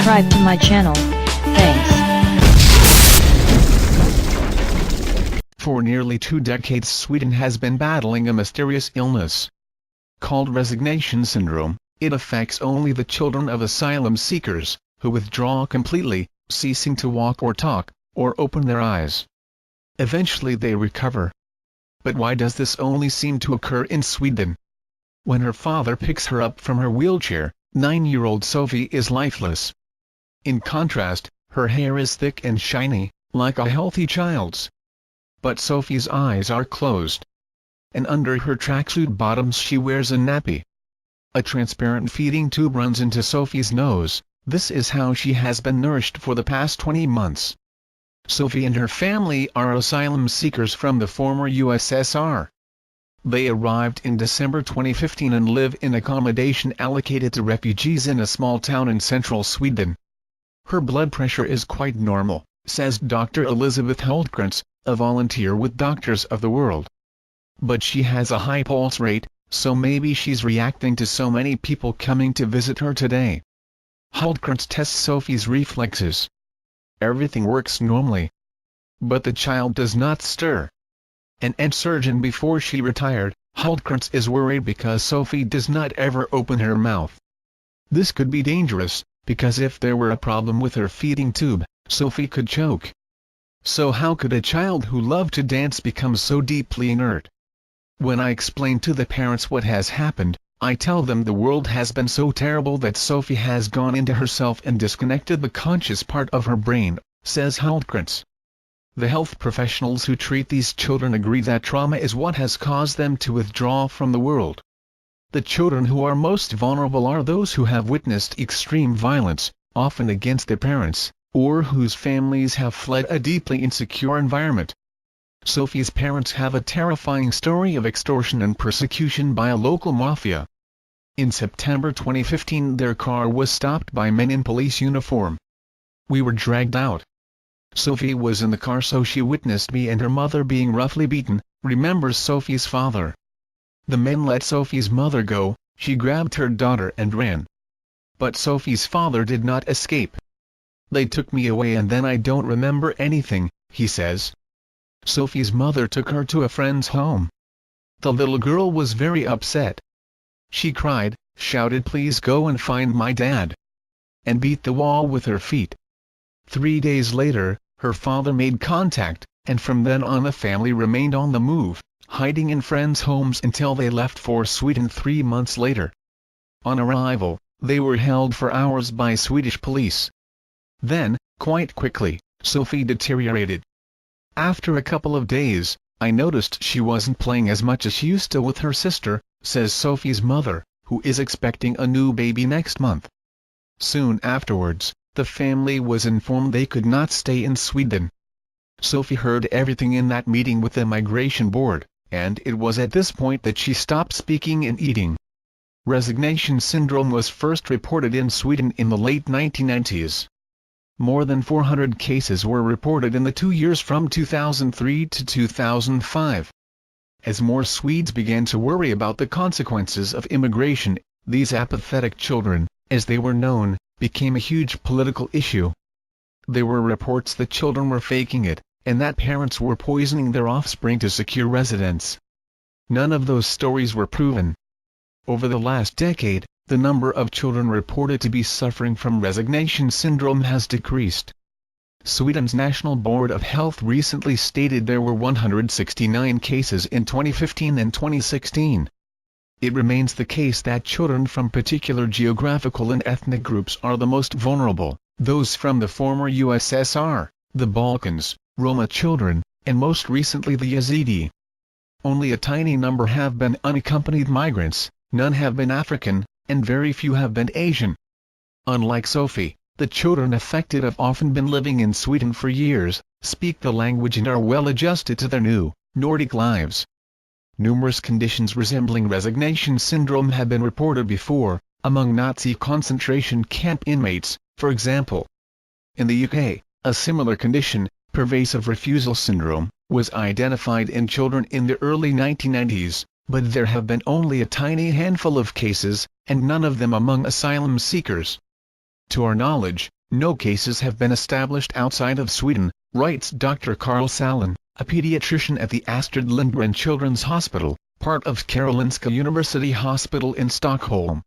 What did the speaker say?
subscribe to my channel. Thanks. For nearly 2 decades, Sweden has been battling a mysterious illness called Resignation Syndrome. It affects only the children of asylum seekers, who withdraw completely, ceasing to walk or talk, or open their eyes. Eventually they recover. But why does this only seem to occur in Sweden? When her father picks her up from her wheelchair, 9-year-old Sophie is lifeless. In contrast, her hair is thick and shiny, like a healthy child's. But Sophie's eyes are closed. And under her tracksuit bottoms she wears a nappy. A transparent feeding tube runs into Sophie's nose. This is how she has been nourished for the past 20 months. Sophie and her family are asylum seekers from the former USSR. They arrived in December 2015 and live in accommodation allocated to refugees in a small town in central Sweden. Her blood pressure is quite normal, says Dr. Elizabeth Hultkrantz, a volunteer with Doctors of the World. But she has a high pulse rate, so maybe she's reacting to so many people coming to visit her today. Hultkrantz tests Sophie's reflexes. Everything works normally. But the child does not stir. An ENT surgeon before she retired, Hultkrantz is worried because Sophie does not ever open her mouth. This could be dangerous, because if there were a problem with her feeding tube, Sophie could choke. So how could a child who loved to dance become so deeply inert? When I explain to the parents what has happened, I tell them the world has been so terrible that Sophie has gone into herself and disconnected the conscious part of her brain, says Hultkrantz. The health professionals who treat these children agree that trauma is what has caused them to withdraw from the world. The children who are most vulnerable are those who have witnessed extreme violence, often against their parents, or whose families have fled a deeply insecure environment. Sophie's parents have a terrifying story of extortion and persecution by a local mafia. In September 2015 their car was stopped by men in police uniform. We were dragged out. Sophie was in the car, so she witnessed me and her mother being roughly beaten, remembers Sophie's father. The men let Sophie's mother go, she grabbed her daughter and ran. But Sophie's father did not escape. They took me away and then I don't remember anything, he says. Sophie's mother took her to a friend's home. The little girl was very upset. She cried, shouted, "Please go and find my dad," and beat the wall with her feet. 3 days later, her father made contact, and from then on the family remained on the move, hiding in friends' homes until they left for Sweden 3 months later. On arrival, they were held for hours by Swedish police. Then, quite quickly, Sophie deteriorated. After a couple of days, I noticed she wasn't playing as much as she used to with her sister, says Sophie's mother, who is expecting a new baby next month. Soon afterwards, the family was informed they could not stay in Sweden. Sophie heard everything in that meeting with the migration board, and it was at this point that she stopped speaking and eating. Resignation syndrome was first reported in Sweden in the late 1990s. More than 400 cases were reported in the 2 years from 2003 to 2005. As more Swedes began to worry about the consequences of immigration, these apathetic children, as they were known, became a huge political issue. There were reports that children were faking it, and that parents were poisoning their offspring to secure residence. None of those stories were proven. Over the last decade, the number of children reported to be suffering from resignation syndrome has decreased. Sweden's National Board of Health recently stated there were 169 cases in 2015 and 2016. It remains the case that children from particular geographical and ethnic groups are the most vulnerable, those from the former USSR, the Balkans, Roma children, and most recently the Yazidi. Only a tiny number have been unaccompanied migrants, none have been African, and very few have been Asian. Unlike Sophie, the children affected have often been living in Sweden for years, speak the language and are well adjusted to their new, Nordic lives. Numerous conditions resembling resignation syndrome have been reported before, among Nazi concentration camp inmates, for example. In the UK, a similar condition, pervasive refusal syndrome, was identified in children in the early 1990s, but there have been only a tiny handful of cases, and none of them among asylum seekers. To our knowledge, no cases have been established outside of Sweden, writes Dr. Carl Salin, a pediatrician at the Astrid Lindgren Children's Hospital, part of Karolinska University Hospital in Stockholm.